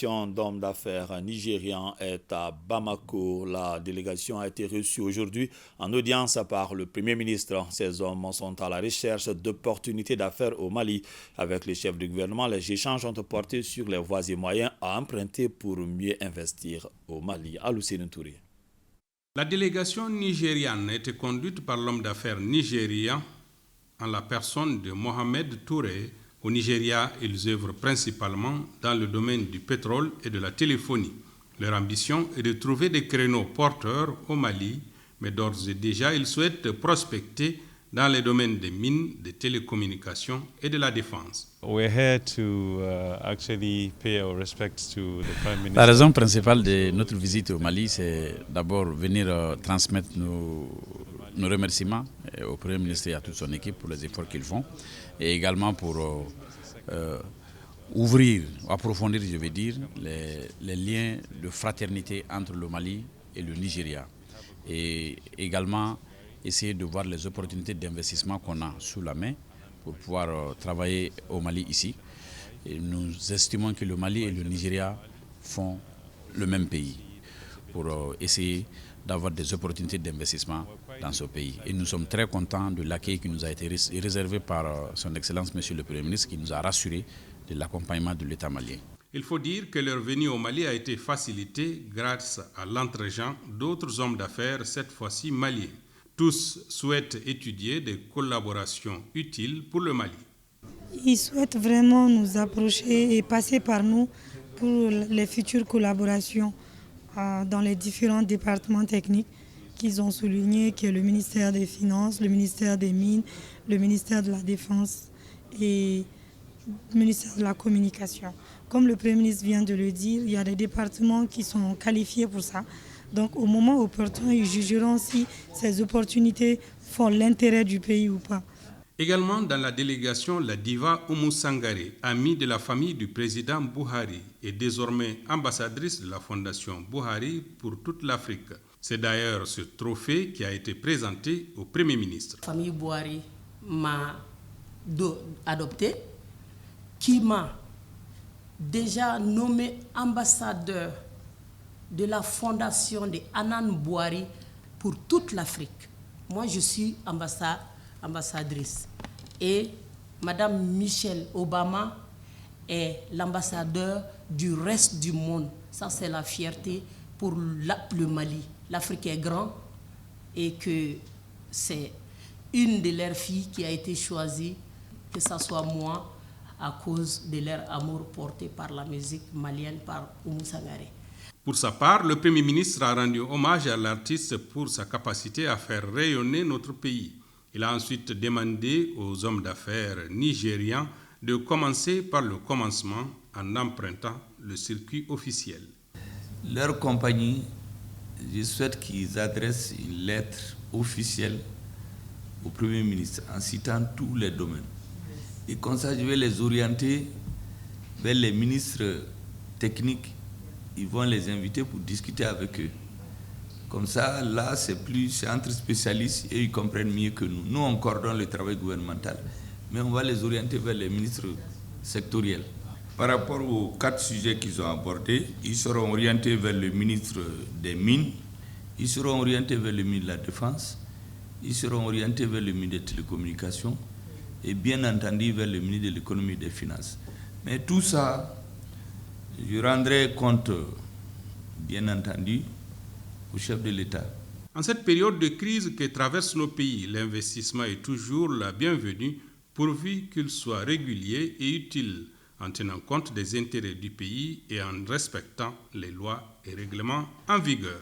délégation d'hommes d'affaires nigérians est à Bamako. La délégation a été reçue aujourd'hui en audience par le Premier ministre. Ces hommes sont à la recherche d'opportunités d'affaires au Mali. Avec le chef du gouvernement, les échanges ont porté sur les voies et moyens à emprunter pour mieux investir au Mali. Aloussine Touré. La délégation nigériane a été conduite par l'homme d'affaires nigérian en la personne de Mohamed Touré. Au Nigeria, ils œuvrent principalement dans le domaine du pétrole et de la téléphonie. Leur ambition est de trouver des créneaux porteurs au Mali, mais d'ores et déjà, ils souhaitent prospecter dans les domaines des mines, des télécommunications et de la défense. La raison principale de notre visite au Mali, c'est d'abord venir transmettre nos remerciements au Premier ministre et à toute son équipe pour les efforts qu'ils font, et également pour approfondir, je vais dire, les liens de fraternité entre le Mali et le Nigeria, et également essayer de voir les opportunités d'investissement qu'on a sous la main pour pouvoir travailler au Mali ici. Et nous estimons que le Mali et le Nigeria font le même pays pour essayer d'avoir des opportunités d'investissement dans ce pays. Et nous sommes très contents de l'accueil qui nous a été réservé par son Excellence, Monsieur le Premier ministre, qui nous a rassurés de l'accompagnement de l'État malien. Il faut dire que leur venue au Mali a été facilitée grâce à l'entregent d'autres hommes d'affaires, cette fois-ci maliens. Tous souhaitent étudier des collaborations utiles pour le Mali. Ils souhaitent vraiment nous approcher et passer par nous pour les futures collaborations dans les différents départements techniques qu'ils ont soulignés, qui est le ministère des Finances, le ministère des Mines, le ministère de la Défense et le ministère de la Communication. Comme le Premier ministre vient de le dire, il y a des départements qui sont qualifiés pour ça. Donc au moment opportun, ils jugeront si ces opportunités font l'intérêt du pays ou pas. Également dans la délégation, la diva Oumou Sangaré, amie de la famille du président Buhari et désormais ambassadrice de la fondation Buhari pour toute l'Afrique. C'est d'ailleurs ce trophée qui a été présenté au Premier ministre. La famille Buhari m'a adopté, qui m'a déjà nommé ambassadeur de la fondation de Anan Buhari pour toute l'Afrique. Moi, je suis ambassadrice. Et Madame Michelle Obama est l'ambassadeur du reste du monde. Ça, c'est la fierté pour le Mali. L'Afrique est grande et que c'est une de leurs filles qui a été choisie, que ce soit moi, à cause de leur amour porté par la musique malienne, par Oumou Sangaré. Pour sa part, le Premier ministre a rendu hommage à l'artiste pour sa capacité à faire rayonner notre pays. Il a ensuite demandé aux hommes d'affaires nigérians de commencer par le commencement en empruntant le circuit officiel. Leur compagnie, je souhaite qu'ils adressent une lettre officielle au Premier ministre en citant tous les domaines. Et comme ça, je vais les orienter vers les ministres techniques. Ils vont les inviter pour discuter avec eux. Comme ça, là, c'est entre spécialistes et ils comprennent mieux que nous. Nous, on coordonne le travail gouvernemental, mais on va les orienter vers les ministres sectoriels. Par rapport aux 4 sujets qu'ils ont abordés, ils seront orientés vers le ministre des Mines, ils seront orientés vers le ministre de la Défense, ils seront orientés vers le ministre des Télécommunications et bien entendu vers le ministre de l'Économie et des Finances. Mais tout ça, je rendrai compte, bien entendu, au chef de l'État. En cette période de crise que traversent nos pays, l'investissement est toujours la bienvenue pourvu qu'il soit régulier et utile en tenant compte des intérêts du pays et en respectant les lois et règlements en vigueur.